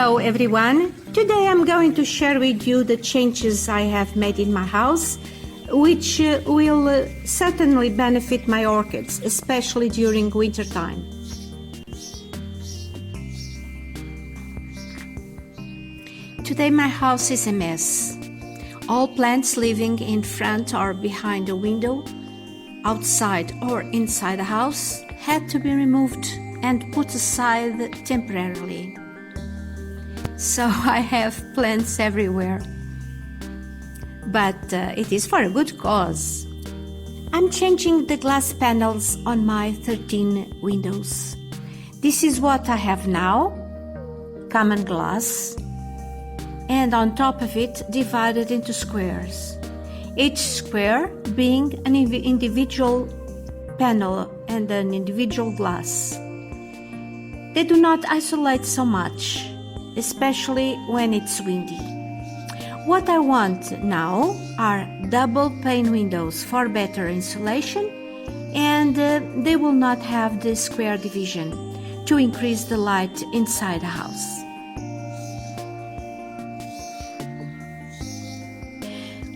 Hello everyone! Today I'm going to share with you the changes I have made in my house, which will certainly benefit my orchids, especially during winter time. Today my house is a mess. All plants living in front or behind the window, outside or inside the house, had to be removed and put aside temporarily. So I have plants everywhere. But it is for a good cause. I'm changing the glass panels on my 13 windows. This is what I have now, common glass, and on top of it divided into squares, each square being an individual panel and an individual glass. They do not isolate so much, especially when it's windy. What I want now are double pane windows for better insulation, and they will not have the square division to increase the light inside the house.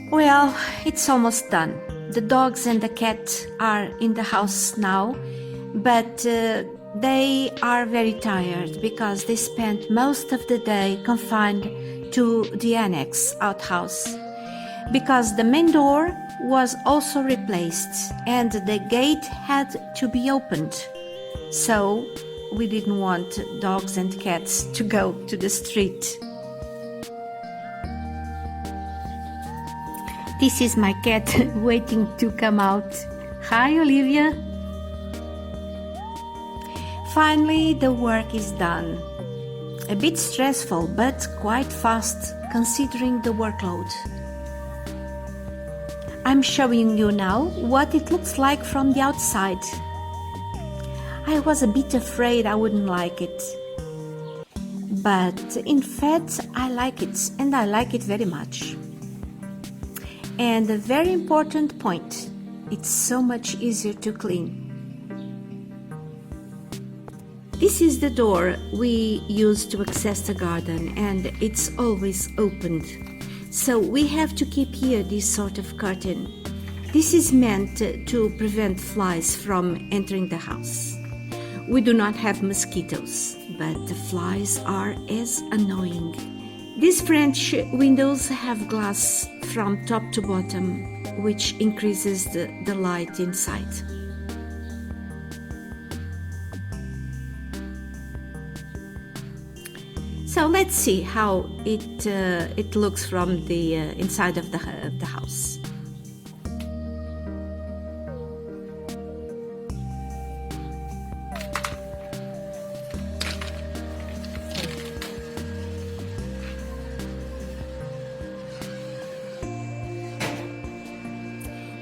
Well, it's almost done. The dogs and the cat are in the house now, but they are very tired because they spent most of the day confined to the annex outhouse, because the main door was also replaced and the gate had to be opened. So we didn't want dogs and cats to go to the street. This is my cat waiting to come out. Hi, Olivia. Finally, the work is done. A bit stressful, but quite fast considering the workload. I'm showing you now what it looks like from the outside. I was a bit afraid I wouldn't like it. But in fact, I like it, and I like it very much. And a very important point, it's so much easier to clean. This is the door we use to access the garden, and it's always opened. So we have to keep here this sort of curtain. This is meant to prevent flies from entering the house. We do not have mosquitoes, but the flies are as annoying. These French windows have glass from top to bottom, which increases the light inside. So let's see how it looks from the inside of the house.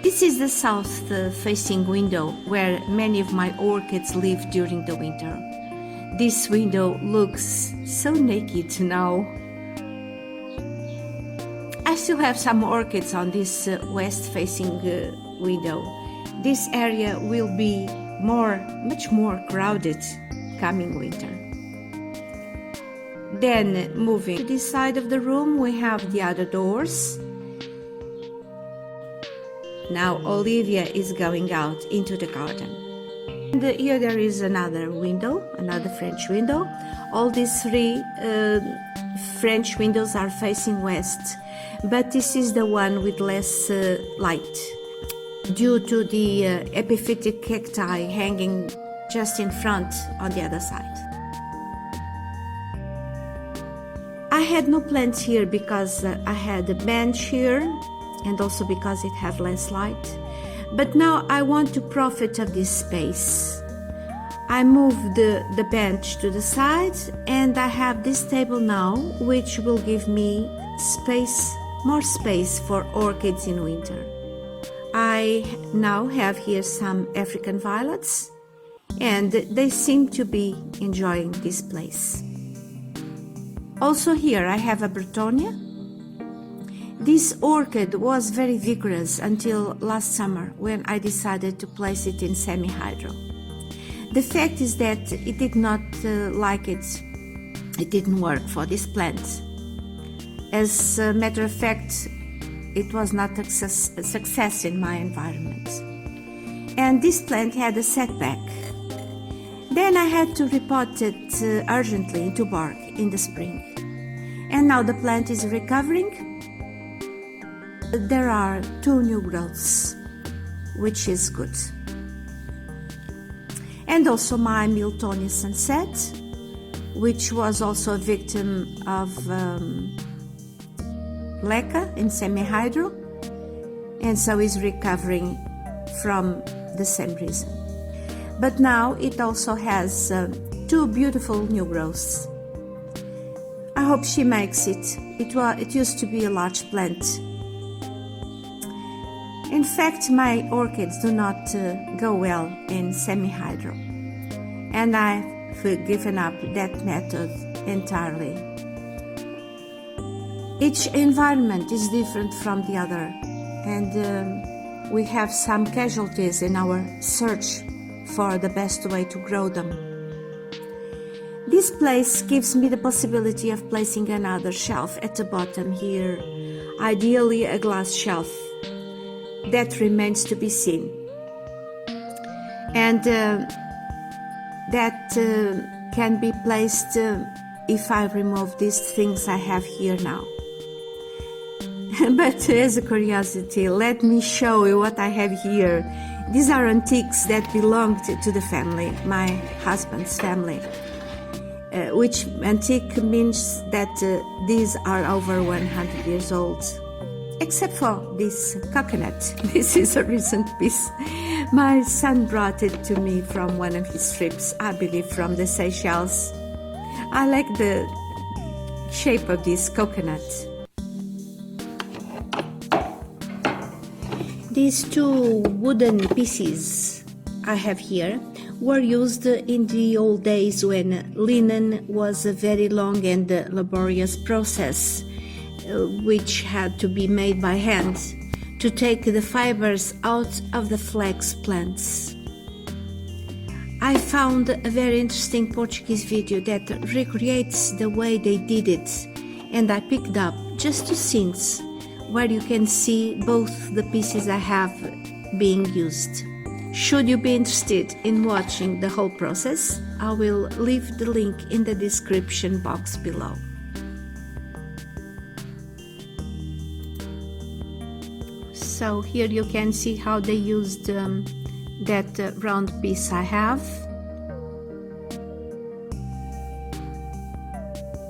This is the south-facing window where many of my orchids live during the winter. This window looks so naked now. I still have some orchids on this west-facing window. This area will be much more crowded coming winter. Then moving to this side of the room, we have the other doors. Now Olivia is going out into the garden. And here there is another window, another French window. All these three French windows are facing west, but this is the one with less light due to the epiphytic cacti hanging just in front on the other side. I had no plants here because I had a bench here, and also because it has less light. But now I want to profit of this space. I moved the bench to the side, and I have this table now, which will give me more space for orchids in winter. I now have here some African violets, and they seem to be enjoying this place. Also here I have a Bretonia. This orchid was very vigorous until last summer when I decided to place it in semi-hydro. The fact is that it did not like it it didn't work for this plant. As a matter of fact, it was not a success in my environment. And this plant had a setback. Then I had to repot it urgently into bark in the spring. And now the plant is recovering. There are 2 new growths, which is good. And also my Miltonia sunset, which was also a victim of leca in semi-hydro, and so is recovering from the same reason. But now it also has 2 beautiful new growths. I hope she makes it. It used to be a large plant. In fact, my orchids do not go well in semi-hydro, and I've given up that method entirely. Each environment is different from the other, and we have some casualties in our search for the best way to grow them. This place gives me the possibility of placing another shelf at the bottom here, ideally a glass shelf. That remains to be seen. And that can be placed if I remove these things I have here now. But as a curiosity, let me show you what I have here. These are antiques that belonged to the family, my husband's family. Which antique means that these are over 100 years old. Except for this coconut. This is a recent piece. My son brought it to me from one of his trips, I believe from the Seychelles. I like the shape of this coconut. These 2 wooden pieces I have here were used in the old days when linen was a very long and laborious process, which had to be made by hand to take the fibers out of the flax plants. I found a very interesting Portuguese video that recreates the way they did it, and I picked up just 2 scenes where you can see both the pieces I have being used. Should you be interested in watching the whole process, I will leave the link in the description box below. So here you can see how they used that round piece I have.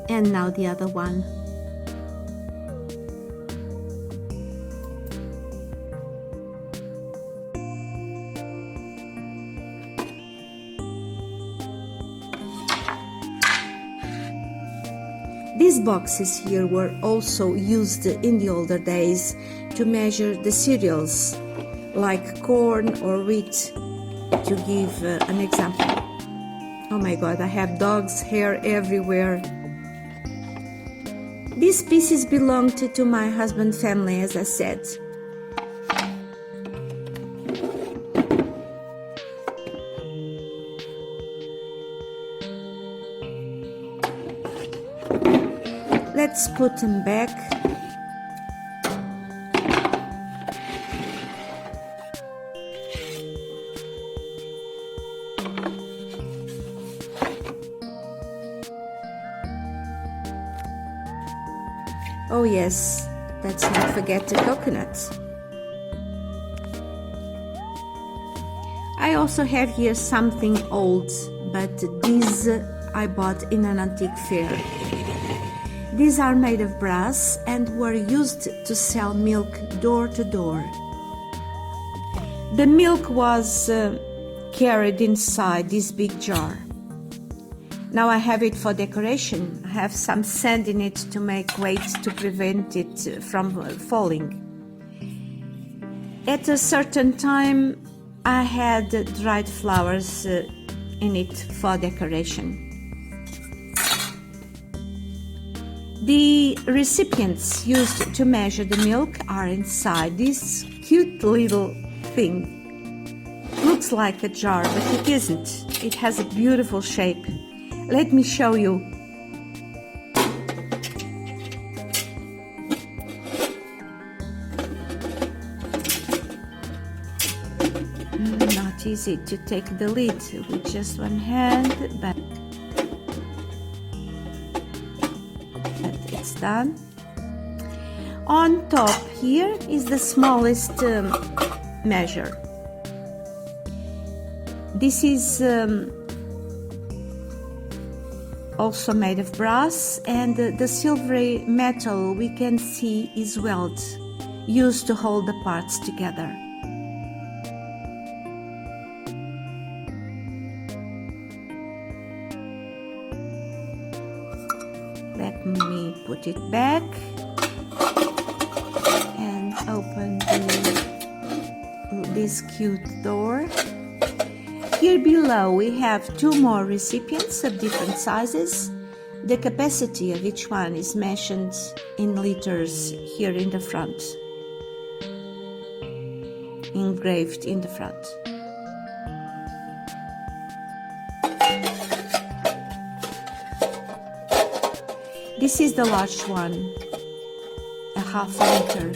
And now the other one. These boxes here were also used in the older days to measure the cereals, like corn or wheat, to give an example. Oh my God, I have dog's hair everywhere. These pieces belonged to my husband's family, as I said. Let's put them back. Oh yes, let's not forget the coconut. I also have here something old, but these I bought in an antique fair. These are made of brass and were used to sell milk door to door. The milk was carried inside this big jar. Now I have it for decoration. I have some sand in it to make weight to prevent it from falling. At a certain time, I had dried flowers in it for decoration. The recipients used to measure the milk are inside this cute little thing. Looks like a jar, but it isn't. It has a beautiful shape. Let me show you. not easy to take the lid with just one hand, but it's done. On top here is the smallest measure. This is also made of brass, and the silvery metal we can see is weld, used to hold the parts together. Let me put it back and open this cute door. Here below we have two more recipients of different sizes. The capacity of each one is mentioned in liters here in the front, engraved in the front. This is the large one, a half liter.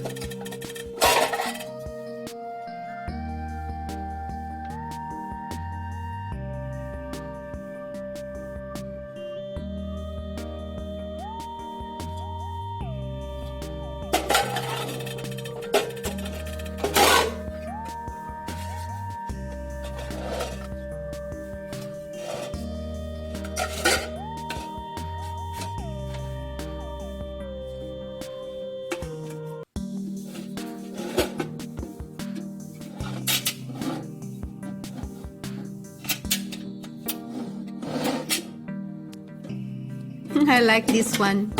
I like this one.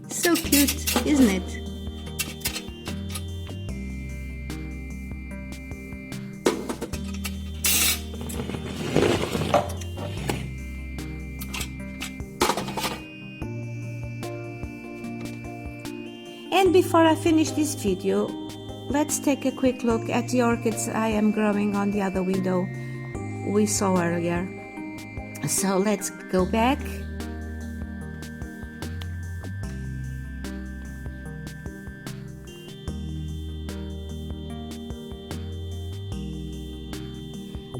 So cute, isn't it? And before I finish this video, let's take a quick look at the orchids I am growing on the other window we saw earlier. So let's go back.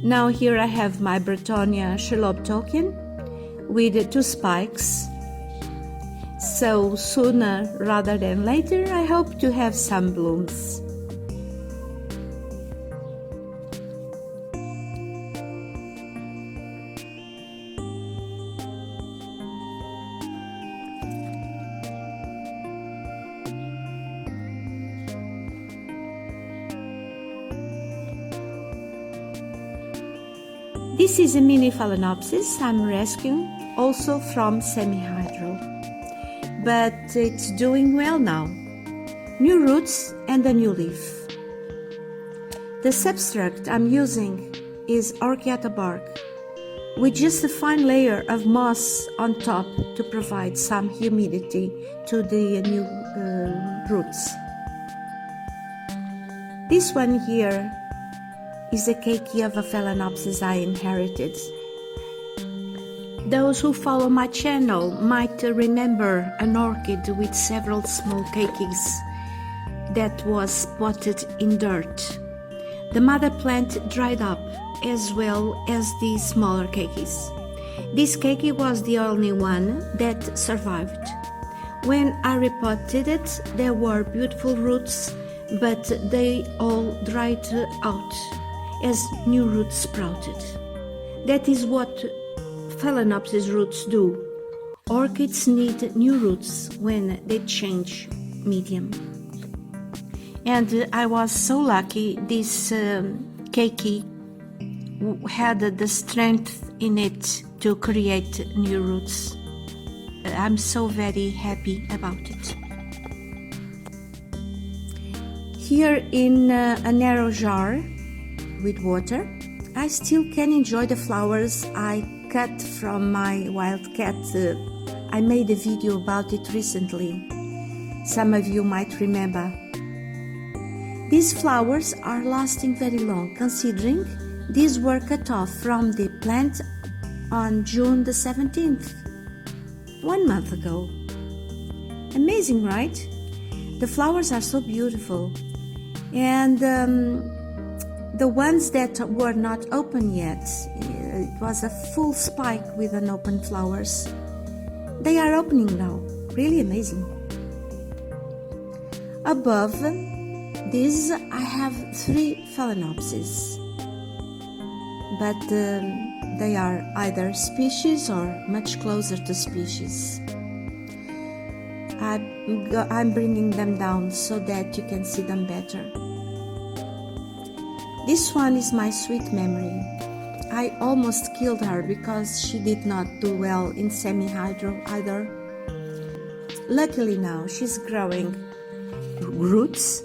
Now here I have my Bretonia Charlotte token with two spikes. So sooner rather than later I hope to have some blooms. This is a mini Phalaenopsis I'm rescuing, also from semi-hydro. But it's doing well now. New roots and a new leaf. The substrate I'm using is Orchiata bark, with just a fine layer of moss on top to provide some humidity to the new roots. This one here is a keiki of a Phalaenopsis I inherited. Those who follow my channel might remember an orchid with several small keikis that was potted in dirt. The mother plant dried up, as well as the smaller keikis. This keiki was the only one that survived. When I repotted it, there were beautiful roots, but they all dried out as new roots sprouted. That is what Phalaenopsis roots do. Orchids need new roots when they change medium. And I was so lucky this keiki had the strength in it to create new roots. I'm so very happy about it. Here in a narrow jar with water, I still can enjoy the flowers I cut from my wildcat. I made a video about it recently. Some of you might remember. These flowers are lasting very long, considering these were cut off from the plant on June the 17th, 1 month ago. Amazing, right? The flowers are so beautiful, and The ones that were not open yet, it was a full spike with unopened flowers. They are opening now, really amazing. Above this I have 3 phalaenopsis, but they are either species or much closer to species. I'm bringing them down so that you can see them better. This one is my sweet memory. I almost killed her because she did not do well in semi-hydro either. Luckily now she's growing roots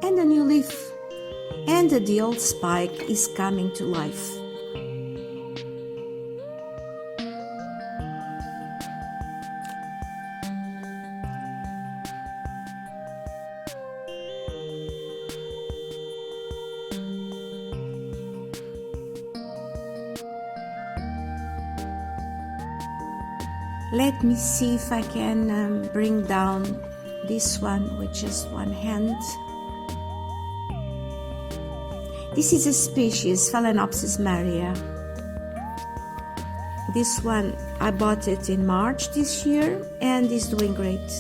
and a new leaf, and the old spike is coming to life. Let me see if I can bring down this one with just one hand. This is a species, Phalaenopsis maria. This one, I bought it in March this year and is doing great.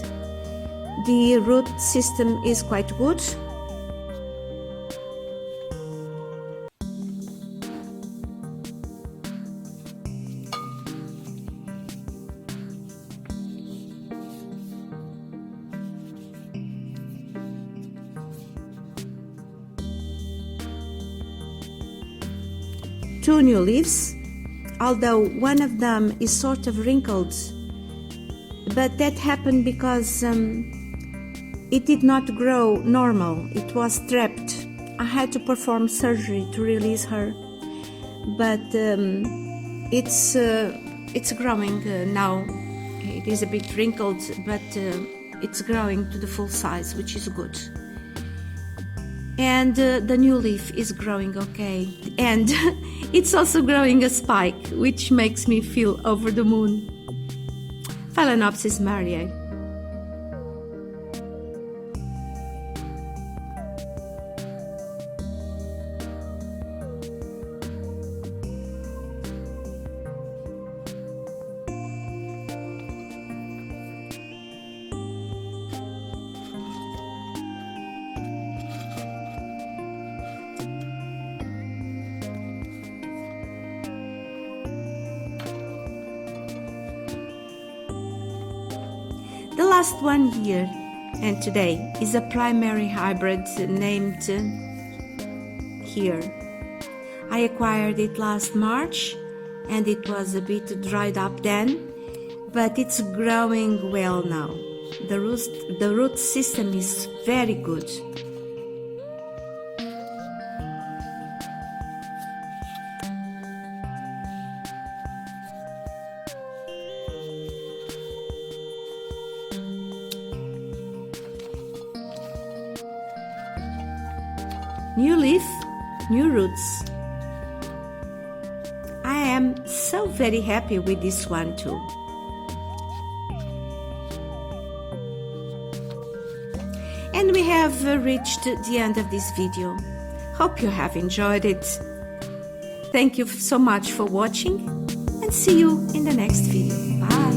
The root system is quite good. Two new leaves, although one of them is sort of wrinkled, but that happened because it did not grow normal. It was trapped. I had to perform surgery to release her, but it's growing now. It is a bit wrinkled, but it's growing to the full size, which is good. And the new leaf is growing okay, and it's also growing a spike, which makes me feel over the moon. Phalaenopsis mariae. The last one here and today is a primary hybrid named here. I acquired it last March and it was a bit dried up then, but it's growing well now. The root system is very good. New leaf, new roots. I am so very happy with this one too. And we have reached the end of this video. Hope you have enjoyed it. Thank you so much for watching and see you in the next video. Bye.